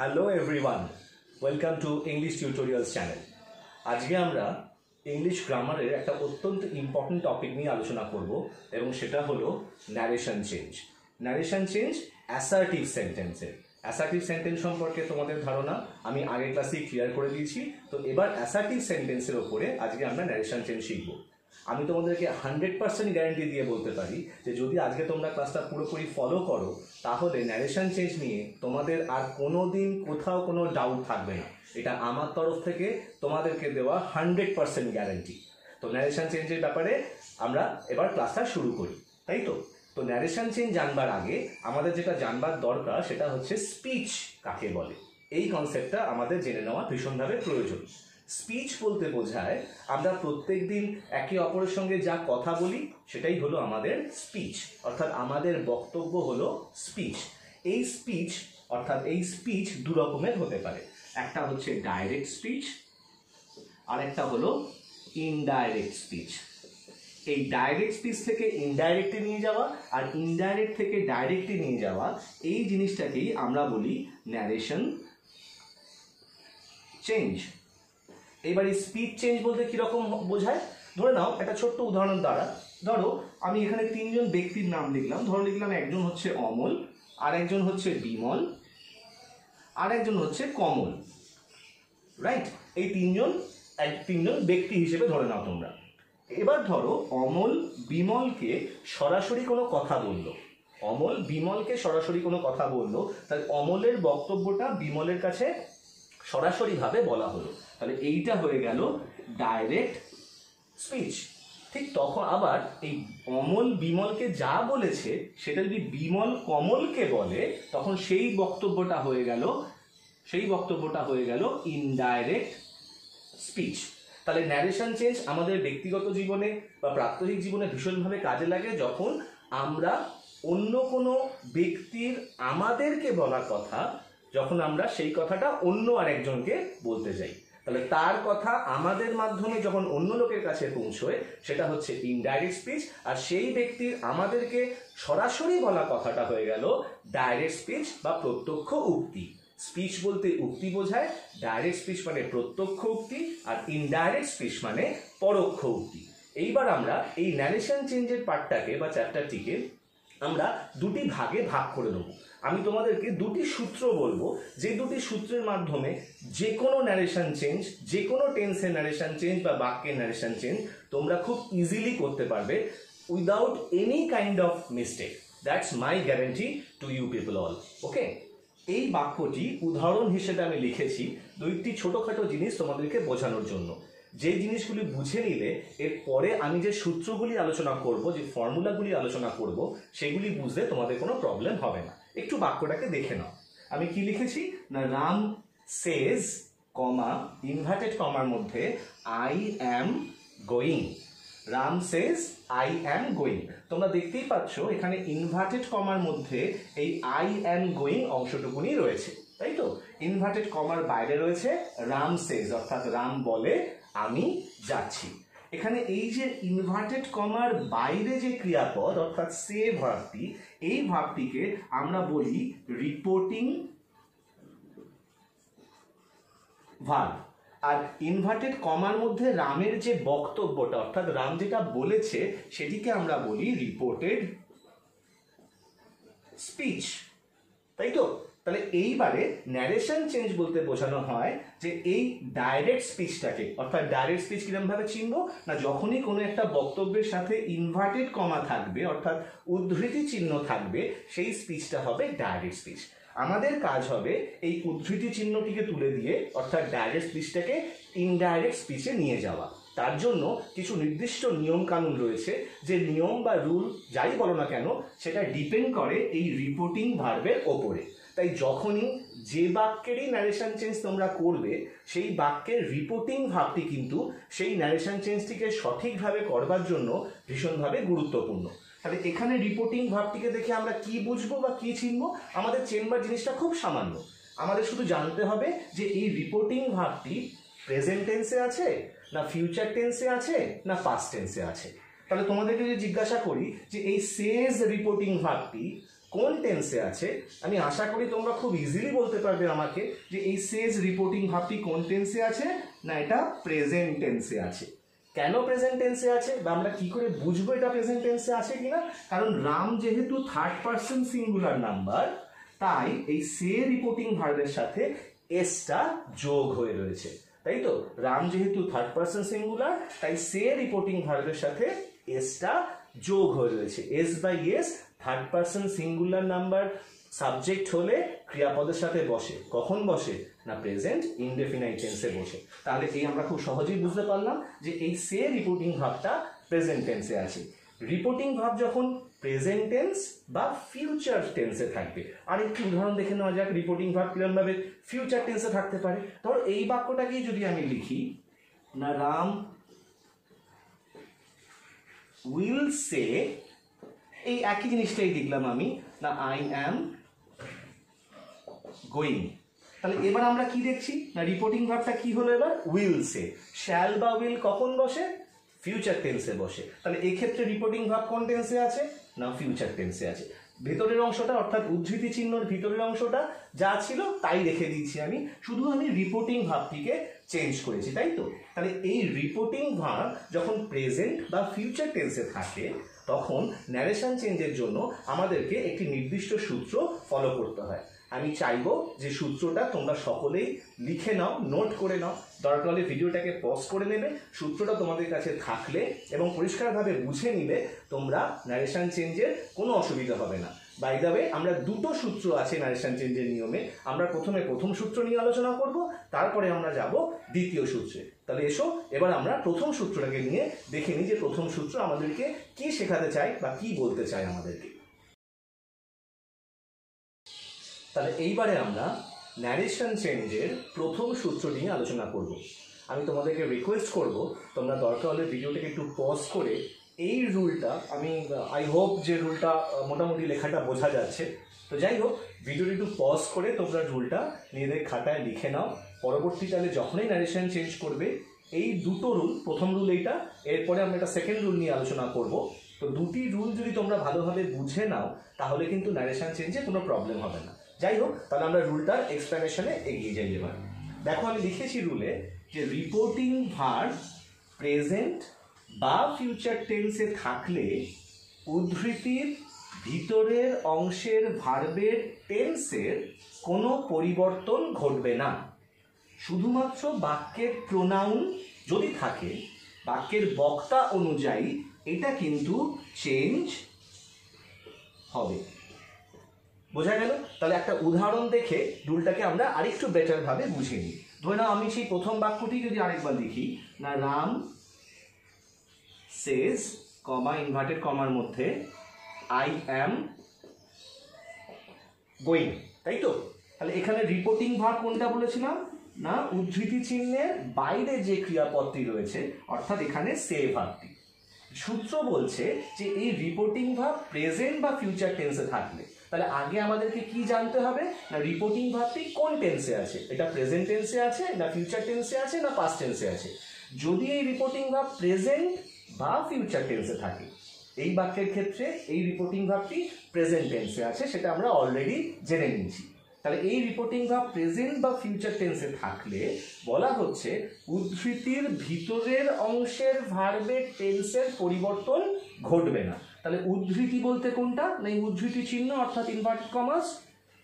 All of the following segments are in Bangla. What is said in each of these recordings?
Hello everyone, welcome to English tutorials channel. আজকে আমরা ইংলিশ গ্রামারের একটা অত্যন্ত ইম্পর্টেন্ট টপিক নিয়ে আলোচনা করব এবং সেটা হলো narration change. Narration change assertive সেন্টেন্সের। অ্যাসার্টিভ সেন্টেন্স সম্পর্কে তোমাদের ধারণা আমি আগের ক্লাসেই ক্লিয়ার করে দিয়েছি। তো এবার অ্যাসার্টিভ সেন্টেন্সের ওপরে আজকে আমরা ন্যারেশন চেঞ্জ শিখব। আমি তোমাদেরকে 100% গ্যারান্টি দিয়ে বলতে পারি যে যদি আজকে তোমরা ক্লাসটা পুরোপুরি ফলো করো তাহলে ন্যারেশন চেঞ্জ নিয়ে তোমাদের আর কোনো দিন কোথাও কোনো ডাউট থাকবে না। এটা আমার তরফ থেকে তোমাদেরকে দেওয়া 100% গ্যারান্টি। তো ন্যারেশন চেঞ্জের ব্যাপারে আমরা এবার ক্লাসটা শুরু করি, তাই তো? তো ন্যারেশন চেঞ্জ জানবার আগে আমাদের যেটা জানবার দরকার সেটা হচ্ছে স্পিচ কাকে বলে। এই কনসেপ্টটা আমাদের জেনে নেওয়া ভীষণভাবে প্রয়োজন। স্পিচ বলতে বোঝায় আমরা প্রত্যেক দিন একে অপরের সঙ্গে যা কথা বলি সেটাই হলো আমাদের স্পিচ, অর্থাৎ আমাদের বক্তব্য হলো স্পিচ। এই স্পিচ অর্থাৎ এই স্পিচ দু রকমের হতে পারে। একটা হচ্ছে ডাইরেক্ট স্পিচ আর একটা হলো ইনডাইরেক্ট স্পিচ। এই ডাইরেক্ট স্পিচ থেকে ইনডাইরেক্টে নিয়ে যাওয়া আর ইনডাইরেক্ট থেকে ডাইরেক্টে নিয়ে যাওয়া, এই জিনিসটাকেই আমরা বলি ন্যারেশন চেঞ্জ। এবার এই স্পিচ চেঞ্জ বলতে কিরকম বোঝায় ধরে নাও একটা ছোট্ট উদাহরণ দ্বারা। ধরো আমি এখানে তিনজন ব্যক্তির নাম লিখলাম। ধরো লিখলাম একজন হচ্ছে অমল, আর একজন হচ্ছে বিমল, আর একজন হচ্ছে কমল। রাইট? এই তিনজন ব্যক্তি হিসেবে ধরে নাও তোমরা। এবার ধরো অমল বিমলকে সরাসরি কোনো কথা বললো। অমল বিমলকে সরাসরি কোনো কথা বললো, তাহলে অমলের বক্তব্যটা বিমলের কাছে সরাসরিভাবে বলা হলো। তাহলে এইটা হয়ে গেল ডাইরেক্ট স্পিচ। ঠিক তখন আবার এই অমল বিমলকে যা বলেছে সেটা যদি বিমল কমলকে বলে তখন সেই বক্তব্যটা হয়ে গেল ইনডাইরেক্ট স্পিচ। তাহলে ন্যারেশন চেঞ্জ আমাদের ব্যক্তিগত জীবনে বা প্রাত্যহিক জীবনে ভীষণভাবে কাজে লাগে যখন আমরা অন্য কোনো ব্যক্তির আমাদেরকে বলার কথা, যখন আমরা সেই কথাটা অন্য আরেকজনকে বলতে যাই, তাহলে তার কথা আমাদের মাধ্যমে যখন অন্য লোকের কাছে পৌঁছয় সেটা হচ্ছে ইনডাইরেক্ট স্পিচ। আর সেই ব্যক্তির আমাদেরকে সরাসরি বলা কথাটা হয়ে গেল ডাইরেক্ট স্পিচ বা প্রত্যক্ষ উক্তি। স্পিচ বলতে উক্তি বোঝায়, ডাইরেক্ট স্পিচ মানে প্রত্যক্ষ উক্তি, আর ইনডাইরেক্ট স্পিচ মানে পরোক্ষ উক্তি। এইবার আমরা এই ন্যারেশন চেঞ্জের পার্টটাকে বা চ্যাপ্টারটিকে আমরা দুটি ভাগে ভাগ করে দেবো। আমি তোমাদেরকে দুটি সূত্র বলবো, যে দুটি সূত্রের মাধ্যমে যে কোনো ন্যারেশন চেঞ্জ, যে কোনো টেন্সের ন্যারেশন চেঞ্জ বা বাক্যের ন্যারেশন চেঞ্জ তোমরা খুব ইজিলি করতে পারবে without any kind of mistake. That's my guarantee to you people all. Okay, এই বাক্যটি উদাহরণ হিসেবে আমি লিখেছি দুইটি ছোটোখাটো জিনিস তোমাদেরকে বোঝানোর জন্য। যে জিনিসগুলি বুঝে নিলে এরপরে আমি যে সূত্রগুলি আলোচনা করব, যে ফর্মুলাগুলি আলোচনা করব, সেগুলি বুঝতে তোমাদের কোনো প্রবলেম হবে না। একটু বাক্যটাকে দেখে নাও। আমি কি লিখেছি না, রাম সেজ কমা ইনভার্টেড কমার মধ্যে I am going. Ram says I am going. তোমরা দেখতেই পাচ্ছ এখানে ইনভার্টেড কমার মধ্যে এই আই অ্যাম গোয়িং অংশটুকুনি রয়েছে, তাই তো? ইনভার্টেড কমার বাইরে রয়েছে রাম সেজ, অর্থাৎ রাম বলে আমি যাচ্ছি। এখানে এই যে ইনভার্টেড কমার বাইরে যে ক্রিয়াপদ অর্থাৎ সে ভার্বটি, এই ভার্বটিকে আমরা বলি রিপোর্টিং ভার্ব। আর ইনভার্টেড কমার মধ্যে রামের যে বক্তব্যটা অর্থাৎ রাম যেটা বলেছে সেটিকে আমরা বলি রিপোর্টেড স্পিচ, তাই তো? তাহলে এইবারে ন্যারেশন চেঞ্জ বলতে বোঝানো হয় যে এই ডাইরেক্ট স্পিচটাকে, অর্থাৎ ডাইরেক্ট স্পিচ কিরকম ভাবে চিনব না, যখনই কোনো একটা বক্তব্যের সাথে ইনভার্টেড কমা থাকবে অর্থাৎ উদ্ধৃতি চিহ্ন থাকবে সেই স্পিচটা হবে ডাইরেক্ট স্পিচ। আমাদের কাজ হবে এই উদ্ধৃতি চিহ্নটিকে তুলে দিয়ে অর্থাৎ ডাইরেক্ট স্পিচটাকে ইনডাইরেক্ট স্পিচে নিয়ে যাওয়া। তার জন্য কিছু নির্দিষ্ট নিয়ম কানুন রয়েছে, যে নিয়ম বা রুল যাই বলো না কেন সেটা ডিপেন্ড করে এই রিপোর্টিং ভার্বের ওপরে। তাই যখনই যে বাক্যেরই ন্যারেশন চেঞ্জ তোমরা করবে সেই বাক্যের রিপোর্টিং ভাবটি কিন্তু সেই ন্যারেশন চেঞ্জটিকে সঠিকভাবে করবার জন্য ভীষণভাবে গুরুত্বপূর্ণ। তাহলে এখানে রিপোর্টিং ভাবটিকে দেখে আমরা কি বুঝবো বা কি চিনবো? আমাদের চেনবার জিনিসটা খুব সামান্য। আমাদের শুধু জানতে হবে যে এই রিপোর্টিং ভাবটি প্রেজেন্ট টেন্সে আছে না ফিউচার টেন্সে আছে না পাস্ট টেন্সে আছে। তাহলে তোমাদেরকে যদি জিজ্ঞাসা করি যে এই সেজ রিপোর্টিং ভার্বটি কোন টেন্সে আছে, আমি আশা করি তোমরা খুব ইজিলি বলতে পারবে আমাকে যে এই সেজ রিপোর্টিং ভার্বটি কোন টেন্সে আছে, না এটা প্রেজেন্ট টেন্সে আছে। কেন প্রেজেন্ট টেন্সে আছে বা আমরা কি করে বুঝবো এটা প্রেজেন্ট টেন্সে আছে কিনা, কারণ রাম যেহেতু থার্ড পারসন সিঙ্গুলার নাম্বার, তাই এই সে রিপোর্টিং ভার্বের সাথে এসটা যোগ হয়ে রয়েছে। তাই তো, রাম যেহেতু থার্ড পারসন সিঙ্গুলার, তাই সে রিপোর্টিং ভার্বের সাথে এসটা যোগ হয়ে রয়েছে। S by S third person singular number subject হলে ক্রিয়াপদের সাথে বসে, কখন বসে, না প্রেজেন্ট ইনডেফিনাইট টেন্সে বসে। তাহলে এই আমরা খুব সহজেই বুঝতে পারলাম যে এই সে রিপোর্টিং ভার্বটা প্রেজেন্ট টেন্সে আছে। রিপোর্টিং ভার্ব যখন প্রেজেন্ট টেন্স বা ফিউচার টেন্সে থাকবে, আর একটি উদাহরণ দেখে নেওয়া যাক রিপোর্টিং ভার্ব কিরকম ভাবে ফিউচার টেন্সে থাকতে পারে। ধরো এই বাক্যটাকেই যদি আমি লিখি, না রাম উইল সে, এই একই জিনিসটাই লিখলাম আমি, না আই অ্যাম গোয়িং। তাহলে এবার আমরা কি দেখছি, না রিপোর্টিং ভার্বটা কি হলো এবার, উইল সে। শ্যাল বা উইল কখন বসে, ফিউচার টেন্সে বসে। তাহলে এই ক্ষেত্রে রিপোর্টিং ভার্ব কোন টেন্সে আছে, না ফিউচার টেন্সে আছে। ভেতরের অংশটা অর্থাৎ উদ্ধৃতি চিহ্নর ভিতরের অংশটা যা ছিল তাই রেখে দিয়েছি আমি, শুধু আমি রিপোর্টিং ভার্বটিকে চেঞ্জ করেছি, তাই তো। তাহলে এই রিপোর্টিং ভার্ব যখন প্রেজেন্ট বা ফিউচার টেন্সে থাকে, তখন ন্যারেশন চেঞ্জের জন্য আমাদেরকে একটি নির্দিষ্ট সূত্র ফলো করতে হয়। আমি চাইবো যে সূত্রটা তোমরা সকলেই লিখে নাও, নোট করে নাও, দরকার হলে ভিডিওটাকে পজ করে নেবে। সূত্রটা তোমাদের কাছে থাকলে এবং পরিষ্কারভাবে বুঝে নিলে তোমরা ন্যারেশন চেঞ্জের কোনো অসুবিধা হবে না। বাই দ্য ওয়ে, আমরা দুটো সূত্র আছে ন্যারেশন চেঞ্জের নিয়মে। আমরা প্রথমে প্রথম সূত্র নিয়ে আলোচনা করব, তারপরে আমরা যাব দ্বিতীয় সূত্রে। তাহলে এসো এবার আমরা প্রথম সূত্রটাকে নিয়ে দেখে নিই যে প্রথম সূত্র আমাদেরকে কি শেখাতে চায় বা কি বলতে চায় আমাদেরকে। তাহলে এইবারে আমরা ন্যারেশন চেঞ্জের প্রথম সূত্র নিয়ে আলোচনা করব। আমি তোমাদেরকে রিকোয়েস্ট করব, তোমরা দরকার হলে ভিডিওটাকে একটু পজ করে এই রুলটা, আমি আই হোপ যে রুলটা মোটামুটি লেখাটা বোঝা যাচ্ছে, তো যাই হোক ভিডিওটা একটু পজ করে তোমরা রুলটা নিজেদের খাতায় লিখে নাও। পরবর্তীকালে যখনই ন্যারেশন চেঞ্জ করবে, এই দুটো রুল, প্রথম রুল এইটা, এরপরে আমরা একটা সেকেন্ড রুল নিয়ে আলোচনা করব। তো দুটি রুল যদি তোমরা ভালোভাবে বুঝে নাও, তাহলে কিন্তু ন্যারেশন চেঞ্জে কোনো প্রবলেম হবে না। যাই হোক, তাহলে আমরা রুলটার এক্সপ্লেনেশনে এগিয়ে যাই এবার। দেখো আমি লিখেছি রুলে যে রিপোর্টিং ভার্ব প্রেজেন্ট বা ফিউচার টেন্সে থাকলে উদ্ধৃতির ভিতরের অংশের ভার্বের টেন্সের কোনো পরিবর্তন ঘটবে না। শুধুমাত্র বাক্যের প্রোনাউন যদি থাকে, বাক্যের বক্তা অনুযায়ী এটা কিন্তু চেঞ্জ হবে। বোঝা গেল? তাহলে একটা উদাহরণ দেখে রুলটাকে আমরা আরেকটু বেটার ভাবে বুঝে নিই। ধরে নাও আমি সেই প্রথম বাক্যটি যদি আরেকবার লিখি, না রাম সেজ, কমা ইনভার্টেড কমার মধ্যে, আই অ্যাম গোয়িং, তাই তো। তাহলে এখানে রিপোর্টিং ভার্ব কোনটা বলেছিলাম, না উদ্ধৃতি চিহ্নের বাইরে যে ক্রিয়াপদটি রয়েছে, অর্থাৎ এখানে সে ভার্বটি। সূত্র বলছে যে এই রিপোর্টিং ভার্ব প্রেজেন্ট বা ফিউচার টেন্সে থাকলে, তাহলে আগে আমাদেরকে কি জানতে হবে, না রিপোর্টিং ভার্বটি কোন টেন্সে আছে, এটা প্রেজেন্ট টেন্সে আছে, না ফিউচার টেন্সে আছে, না পাস্ট টেন্সে আছে। যদি এই রিপোর্টিং ভার্ব প্রেজেন্ট বা ফিউচার টেন্সে থাকে, এই বাক্যের ক্ষেত্রে এই রিপোর্টিং ভার্বটি প্রেজেন্ট টেন্সে আছে, সেটা আমরা অলরেডি জেনে নিয়েছি। তাহলে এই রিপোর্টিং ভার্ব প্রেজেন্ট বা ফিউচার টেন্সে থাকলে বলা হচ্ছে উদ্ধৃতির ভিতরের অংশের ভার্বের টেন্সের পরিবর্তন ঘটবে না। তাহলে উদ্ধৃতি বলতে কোনটা, না এই উদ্ধৃতি চিহ্ন অর্থাৎ ইনভার্টেড কমাস,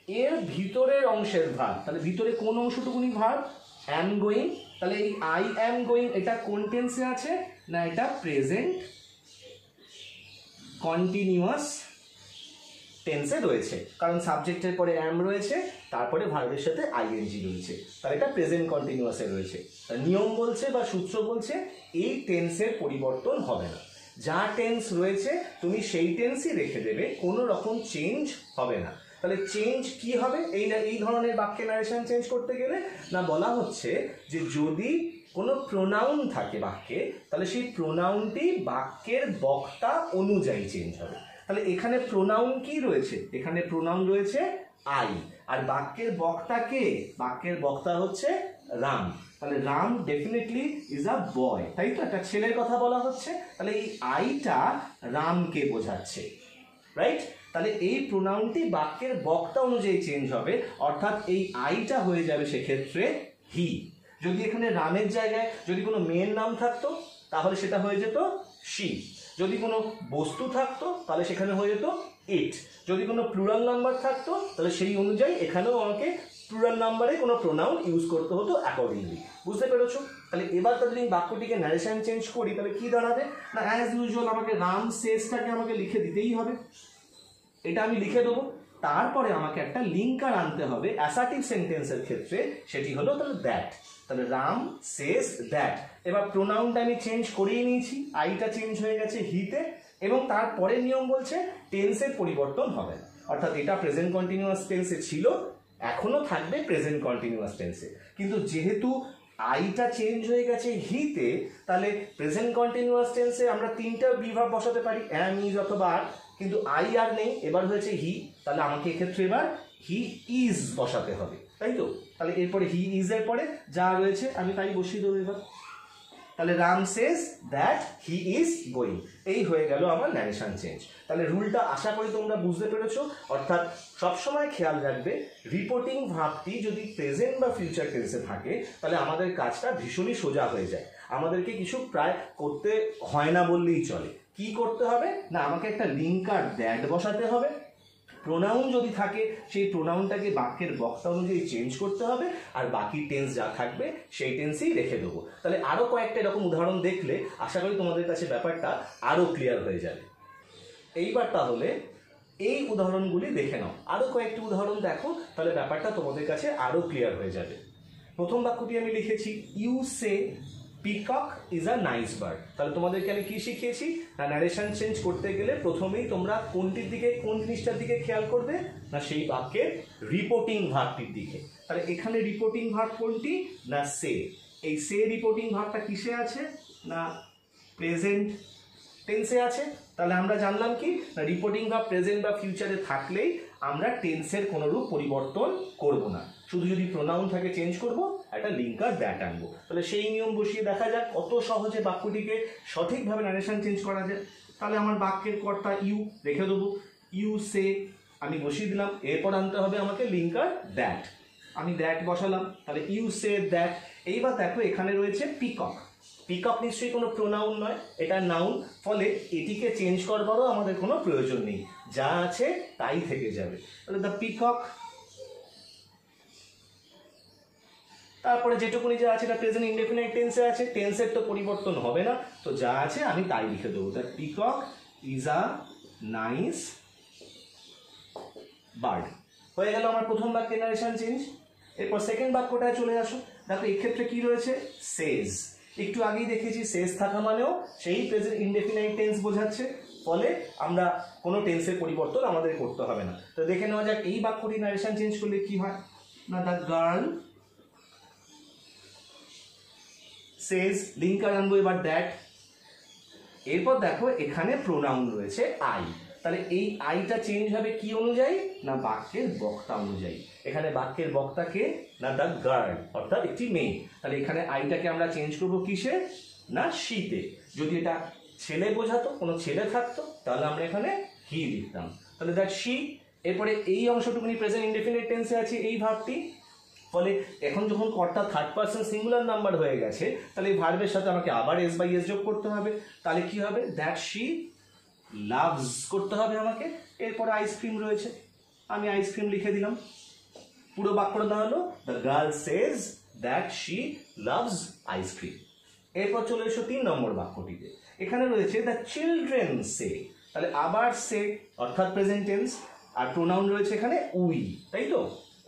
এর ভিতরের অংশের ভার্ব। তাহলে ভিতরে কোন অংশটুকুনি ভার্ব, অ্যাম গোয়িং। তাহলে এই আই অ্যাম গোয়িং এটা কোন টেন্সে আছে, না এটা প্রেজেন্ট কন্টিনিউয়াস টেন্সে রয়েছে, কারণ সাবজেক্টের পরে অ্যাম রয়েছে, তারপরে ভার্বের সাথে আইএনজি রয়েছে, তাহলে এটা প্রেজেন্ট কন্টিনিউয়াসে রয়েছে। নিয়ম বলছে বা সূত্র বলছে এই টেন্সের পরিবর্তন হবে না, যা টেন্স রয়েছে তুমি সেই টেন্সই রেখে দেবে, কোনো রকম চেঞ্জ হবে না। তাহলে চেঞ্জ কি হবে এই ধরনের বাক্যে ন্যারেশন চেঞ্জ করতে গেলে, না বলা হচ্ছে যে যদি কোনো প্রোনাউন থাকে বাক্যে, তাহলে সেই প্রোনাউনটি বাক্যের বক্তা অনুযায়ী চেঞ্জ হবে। তাহলে এখানে প্রোনাউন কি রয়েছে, এখানে প্রোনাউন রয়েছে আই, আর বাক্যের বক্তা কে, বাক্যের বক্তা হচ্ছে রাম। তাহলে রাম ডেফিনেটলি ইজ আ বয়, তাই তো, একটা ছেলের কথা বলা হচ্ছে। তাহলে এই আইটা রামকে বোঝাচ্ছে, রাইট? তাহলে এই প্রোনাউনটি বাক্যের বক্তা অনুযায়ী চেঞ্জ হবে, অর্থাৎ এই আইটা হয়ে যাবে সেক্ষেত্রে হি। যদি এখানে রামের জায়গায় যদি কোনো মেয়ের নাম থাকতো তাহলে সেটা হয়ে যেত শি। যদি কোনো বস্তু থাকতো তাহলে সেখানে হয়ে যেত ইট। যদি কোনো প্লুরাল নাম্বার থাকতো তাহলে সেই অনুযায়ী এখানেও আমাকে প্লুরাল নাম্বারে কোনো প্রোনাউন ইউজ করতে হতো অ্যাকর্ডিংলি। বুঝতে পেরেছো? তাহলে এবার যদি বাক্যটিকে ন্যারেশন চেঞ্জ করি তাহলে কি দাঁড়াবে না, অ্যাজ ইউজুয়াল আমাকে রাম সেজটাকে আমাকে লিখে দিতেই হবে, এটা আমি লিখে দেবো। তারপরে আমাকে একটা লিঙ্কার আনতে হবে অ্যাসার্টিভ সেন্টেন্সের ক্ষেত্রে, সেটি হলো তাহলে দ্যাট। তাহলে রাম সেজ দ্যাট। এবার প্রোনাউনটা আমি চেঞ্জ করেই নিয়েছি, আইটা চেঞ্জ হয়ে গেছে হিতে, এবং তারপরের নিয়ম বলছে টেন্সের পরিবর্তন হবে না, অর্থাৎ এটা প্রেজেন্ট কন্টিনিউয়াস টেন্সে ছিল, এখনো থাকবে প্রেজেন্ট কন্টিনিউয়াস টেন্সে। কিন্তু যেহেতু আইটা চেঞ্জ হয়ে গেছে হিতে, তাহলে প্রেজেন্ট কন্টিনিউয়াস টেন্সে আমরা তিনটা বিভাগ বসাতে পারি, অ্যাম, ইজ অথবা আর, কিন্তু আই আর নেই, এবার হয়েছে হি। তাহলে আমাকে এক্ষেত্রে এবার হি ইজ বসাতে হবে, তাই তো? তাহলে এরপরে হি ইজ এর পরে যা রয়েছে আমি তাই বসিয়ে দেবো এবার। তাহলে Ram says that he is going, এই হয়ে গেল আমার ন্যারেশন চেঞ্জ। তাহলে রুলটা আশা করি তোমরা বুঝতে পেরেছো। অর্থাৎ সবসময় খেয়াল রাখবে রিপোর্টিং ভার্বটি যদি প্রেজেন্ট বা ফিউচার টেন্সে থাকে তাহলে আমাদের কাজটা ভীষণই সোজা হয়ে যায়, আমাদেরকে কিছু প্রায় করতে হয় না বললেই চলে। কি করতে হবে না, আমাকে একটা লিঙ্কার দ্যাট বসাতে হবে, প্রোনাউন যদি থাকে সেই প্রোনাউনটাকে বাক্যের বক্তা অনুযায়ী চেঞ্জ করতে হবে, আর বাকি টেন্স যা থাকবে সেই টেন্সেই রেখে দেবো। তাহলে আরও কয়েকটা এরকম উদাহরণ দেখলে আশা করি তোমাদের কাছে ব্যাপারটা আরও ক্লিয়ার হয়ে যাবে। এইবার তাহলে এই উদাহরণগুলি দেখে নাও, আরও কয়েকটি উদাহরণ দেখো, তাহলে ব্যাপারটা তোমাদের কাছে আরও ক্লিয়ার হয়ে যাবে। প্রথম বাক্যটি আমি লিখেছি you say peacock is a nice bird. তাহলে তোমাদেরকে আমি কি শিখিয়েছি না, ন্যারেশন চেঞ্জ করতে গেলে প্রথমেই তোমরা কোনটির দিকে, কোন জিনিসটার দিকে খেয়াল করবে না, সেই বাক্যের রিপোর্টিং ভার্বটির দিকে। তাহলে এখানে রিপোর্টিং ভার্ব কোনটি না সে। এই সে রিপোর্টিং ভার্বটা কিসে আছে না প্রেজেন্ট টেন্সে আছে। তাহলে আমরা জানলাম কি না রিপোর্টিং ভার্ব প্রেজেন্ট বা ফিউচারে থাকলেই আমরা টেন্সের কোনো রূপ পরিবর্তন করব না, শুধু যদি প্রোনাউন থাকে চেঞ্জ করব, একটা লিঙ্কার দ্যাট আনবো। তাহলে সেই নিয়ম বসিয়ে দেখা যাক কত সহজে বাক্যটিকে সঠিকভাবে ন্যারেশন চেঞ্জ করা যায়। তাহলে আমার বাক্যের কর্তা ইউ রেখে দেবো, ইউ সে আমি বসিয়ে দিলাম, এরপর আনতে হবে আমাকে লিঙ্কার দ্যাট, আমি দ্যাট বসালাম। তাহলে ইউ সে দ্যাট। এইবার দেখো এখানে রয়েছে পিকক, পিকক নিশ্চয়ই কোনো প্রোনাউন নয়, এটা নাউন, ফলে এটিকে চেঞ্জ করবারও আমাদের কোনো প্রয়োজন নেই, যা আছে তাই থেকে যাবে। তাহলে দ্য পিকক, তারপরে যেটুকুনি যা আছে এটা প্রেজেন্ট ইনডেফিনাইট টেন্সে আছে, টেন্সের তো পরিবর্তন হবে না, তো যা আছে আমি তাই লিখে দেবো, the peacock is a nice bird. হয়ে গেল আমার প্রথম বাক্যের ন্যারেশন চেঞ্জ। এরপর সেকেন্ড বাক্যটায় চলে আসো, দেখো এক্ষেত্রে কি রয়েছে সেজ। একটু আগেই দেখেছি সেজ থাকা মানেও সেই প্রেজেন্ট ইনডেফিনাইট টেন্স বোঝাচ্ছে, ফলে আমরা কোনো টেন্সের পরিবর্তন আমাদের করতে হবে না। তো দেখে নেওয়া যাক এই বাক্যটি ন্যারেশন চেঞ্জ করলে কি হয় না, দ্য গার্ল সেজ, লিঙ্কার আনবো এবার দ্যাট। এরপর দেখো এখানে প্রোনাউন রয়েছে আই, তাহলে এই আইটা চেঞ্জ হবে কি অনুযায়ী না বাক্যের বক্তা অনুযায়ী। এখানে বাক্যের বক্তাকে না দ্য গার্ল, অর্থাৎ একটি মেয়ে, তাহলে এখানে আইটাকে আমরা চেঞ্জ করবো কিসে না শীতে। যদি এটা ছেলে বোঝাতো, কোনো ছেলে থাকতো, তাহলে আমরা এখানে হি লিখতাম, তাহলে দ্যাট শি। এরপরে এই অংশটুকুনি প্রেজেন্ট ইনডেফিনিট টেন্সে আছে এই ভার্বটি, ফলে এখন যখন কর্তা থার্ড পারসন সিঙ্গুলার নাম্বার হয়ে গেছে তাহলে এই ভার্বের সাথে আমাকে আবার এস বাই এস যোগ করতে হবে, তাহলে কি হবে দ্যাট শি লাভস করতে হবে আমাকে। এরপরে আইসক্রিম রয়েছে, আমি আইসক্রিম লিখে দিলাম, পুরো বাক্যটা দাঁড়ালো the girl says that she loves ice cream. এরপর চলে এসো 3 নম্বর বাক্যটিতে, এখানে রয়েছে দ্য চিলড্রেন সে, তাহলে আবার সে অর্থাৎ প্রেজেন্ট টেন্স, আর প্রোনাউন রয়েছে এখানে উই, তাই তো?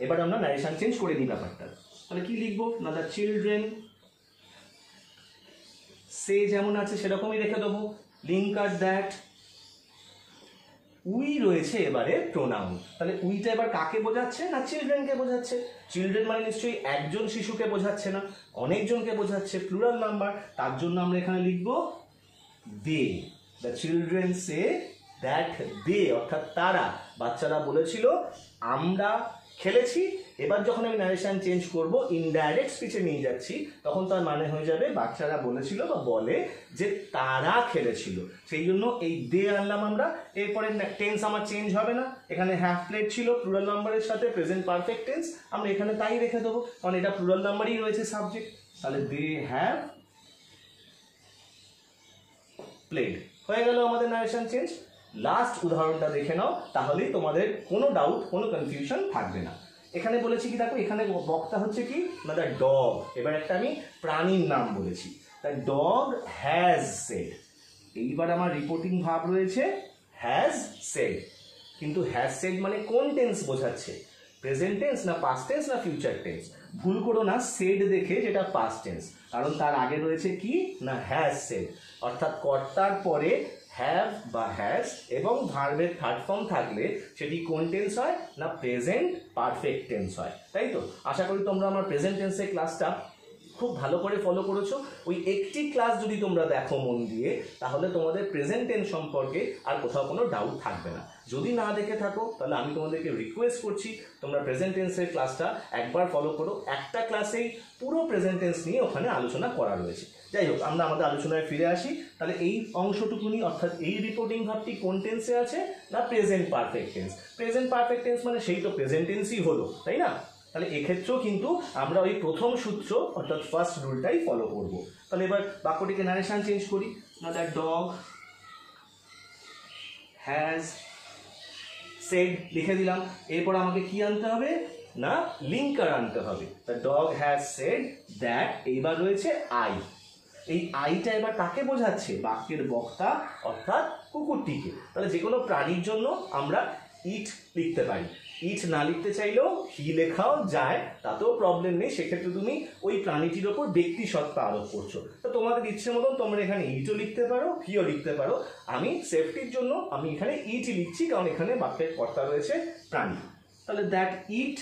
এবার আমরা ন্যারেশন চেঞ্জ করে দিই ব্যাপারটা, তাহলে কি লিখবো না দ্য চিলড্রেন সে যেমন আছে সেরকমই রেখে দেবো, লিঙ্কার দ্যাট। উই রয়েছে এবারে প্রোনাউন, তাহলে উইটা এবার কাকে বোঝাচ্ছে না চিলড্রেনকে বোঝাচ্ছে। চিলড্রেন মানে নিশ্চয়ই একজন শিশুকে বোঝাচ্ছে না, অনেকজনকে বোঝাচ্ছে, প্লুরাল নাম্বার, তার জন্য আমরা এখানে লিখবো they. The children say that they, অর্থাৎ তারা, বাচ্চারা বলেছিল আমরা খেলেছি, এবার যখন আমি ন্যারেশন চেঞ্জ করব ইনডাইরেক্ট স্পিচে নিয়ে যাচ্ছি, তখন তার মানে হয়ে যাবে বাচ্চারা বলেছিল বা বলে যে তারা খেলেছিল, সেই জন্য এই দে আনলাম আমরা। এরপরে টেন্স আমার চেঞ্জ হবে না, এখানে হ্যাভ প্লেড ছিল প্লুরাল নাম্বারের সাথে প্রেজেন্ট পারফেক্ট টেন্স, আমরা এখানে তাই রেখে দেবো কারণ এটা প্লুরাল নাম্বারই রয়েছে সাবজেক্ট। তাহলে দে হ্যাভ প্লেড হয়ে গেল আমাদের ন্যারেশন চেঞ্জ। লাস্ট উদাহরণটা দেখে নাও, তাহলেই তোমাদের কোনো ডাউট কোনো কনফিউশন থাকবে না। এখানে বলেছি কি দেখো, এখানে বক্তা হচ্ছে কি না দ্য ডগ, এবার একটা আমি প্রাণীর নাম বলেছি, দ্য ডগ হ্যাজ সেড। এইবার আমার রিপোর্টিং ভাব রয়েছে হ্যাজ সেড, কিন্তু হ্যাজ সেড মানে কোন টেন্স বোঝাচ্ছে, প্রেজেন্ট টেন্স না পাস্ট টেন্স না ফিউচার টেন্স? ভুল করো না সেড দেখে যেটা পাস্ট টেন্স, কারণ তার আগে রয়েছে কি না হ্যাজ সেড, অর্থাৎ কর্তার পরে হ্যাভ বা হ্যাজ এবং ভার্বের থার্ড ফর্ম থাকলে সেটি কোন টেন্স হয় না প্রেজেন্ট পারফেক্ট টেন্স হয়, তাই তো? আশা করি তোমরা আমার প্রেজেন্ট টেন্সের ক্লাসটা খুব ভালো করে ফলো করেছো। ওই একটি ক্লাস যদি তোমরা দেখো মন দিয়ে, তাহলে তোমাদের প্রেজেন্ট টেন্স সম্পর্কে আর কোথাও কোনো ডাউট থাকবে না। যদি না দেখে থাকো তাহলে আমি তোমাদেরকে রিকোয়েস্ট করছি তোমরা প্রেজেন্ট টেন্সের ক্লাসটা একবার ফলো করো, একটা ক্লাসেই পুরো প্রেজেন্ট টেন্স নিয়ে ওখানে আলোচনা করা রয়েছে। যাই হোক, আমরা আমাদের আলোচনায় ফিরে আসি। তাহলে এই অংশটুকুনি অর্থাৎ এই রিপোর্টিং ভাবটি কোন টেন্সে আছে না present perfect tense. Present perfect tense মানে সেই তো প্রেজেন্ট টেন্সই হলো, তাই না? তাহলে এক্ষেত্রেও কিন্তু আমরা ওই প্রথম সূত্র অর্থাৎ ফার্স্ট রুলটাই ফলো করব। তাহলে এবার বাক্যটিকে ন্যারেশন চেঞ্জ করি, না দ্য ডগ হ্যাজ সেড লিখে দিলাম। এরপর আমাকে কি আনতে হবে না লিঙ্কার আনতে হবে, the dog has said that. এইবার রয়েছে আই, এই আইটা এবার কাকে বোঝাচ্ছে, বাক্যের বক্তা অর্থাৎ কুকুরটিকে। তাহলে যে কোনো প্রাণীর জন্য আমরা ইট লিখতে পারি, ইট না লিখতে চাইলেও হি লেখাও যায়, তাতেও প্রবলেম নেই। সেক্ষেত্রে তুমি ওই প্রাণীটির ওপর ব্যক্তি সত্তা আরোপ করছো, তো তোমাদের ইচ্ছে মতন তোমরা এখানে ইটও লিখতে পারো হিও লিখতে পারো। আমি সেফটির জন্য আমি এখানে ইটই লিখছি, কারণ এখানে বাক্যের কর্তা রয়েছে প্রাণী। তাহলে দ্যাট ইট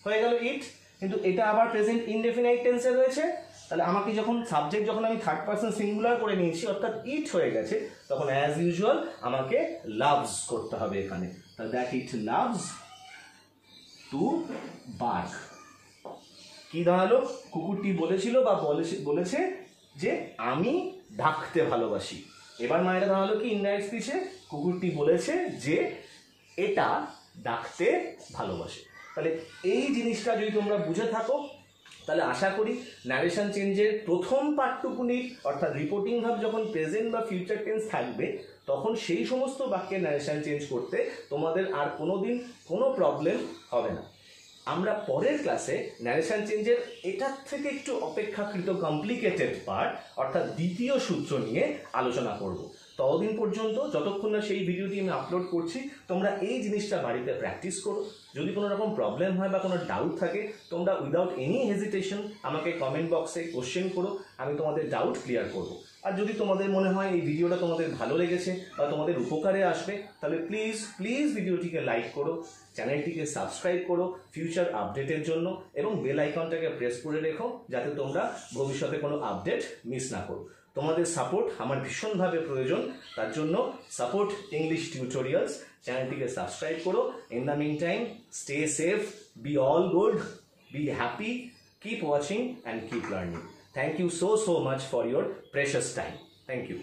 হয়ে গেল ইট, কিন্তু এটা আবার প্রেজেন্ট ইনডেফিনাইট টেন্সে রয়েছে। তাহলে আমাকে যখন সাবজেক্ট যখন আমি থার্ড পারসন সিঙ্গুলার করে নিয়েছি অর্থাৎ ইট হয়ে গেছে, তখন অ্যাজ ইউজুয়াল আমাকে লাভস করতে হবে এখানে। তাহলে that it loves to bark. কি দাঁড়ালো, কুকুরটি বলেছিল বা বলেছে যে আমি ডাকতে ভালোবাসি। এবার মায়েরা দাঁড়ালো কি ইনডাইরেক্ট স্পিচে, কুকুরটি বলেছে যে এটা ডাকতে ভালোবাসে। তাহলে এই জিনিসটা যদি তোমরা বুঝে থাকো তাহলে আশা করি ন্যারেশন চেঞ্জের প্রথম পার্টটুকুনির অর্থাৎ রিপোর্টিং ভাব যখন প্রেজেন্ট বা ফিউচার টেন্স থাকবে, তখন সেই সমস্ত বাক্যের ন্যারেশন চেঞ্জ করতে তোমাদের আর কোনোদিন কোনো প্রবলেম হবে না। আমরা পরের ক্লাসে ন্যারেশন চেঞ্জের এটার থেকে একটু অপেক্ষাকৃত কমপ্লিকেটেড পার্ট অর্থাৎ দ্বিতীয় সূত্র নিয়ে আলোচনা করব। ততদিন পর্যন্ত যতক্ষণ না সেই ভিডিওটি আমি আপলোড করছি, তোমরা এই জিনিসটা বাড়িতে প্র্যাকটিস করো। যদি কোনো রকম প্রবলেম হয় বা কোনো ডাউট থাকে, তোমরা উইদাউট এনি হেজিটেশন আমাকে কমেন্ট বক্সে কোশ্চেন করো, আমি তোমাদের ডাউট ক্লিয়ার করব। আর যদি তোমাদের মনে হয় এই ভিডিওটা তোমাদের ভালো লেগেছে বা তোমাদের উপকারে আসবে, তাহলে প্লিজ ভিডিওটিকে লাইক করো, চ্যানেলটিকে সাবস্ক্রাইব করো ফিউচার আপডেটের জন্য, এবং বেল আইকনটাকে প্রেস করে রেখো যাতে তোমরা ভবিষ্যতে কোনো আপডেট মিস না করো। তোমাদের সাপোর্ট আমার ভীষণভাবে প্রয়োজন, তার জন্য সাপোর্ট ইংলিশ টিউটোরিয়ালস চ্যানেলটিকে সাবস্ক্রাইব করো। In the meantime stay safe, be all good, be happy, keep watching and keep learning. Thank you so much for your precious time. Thank you.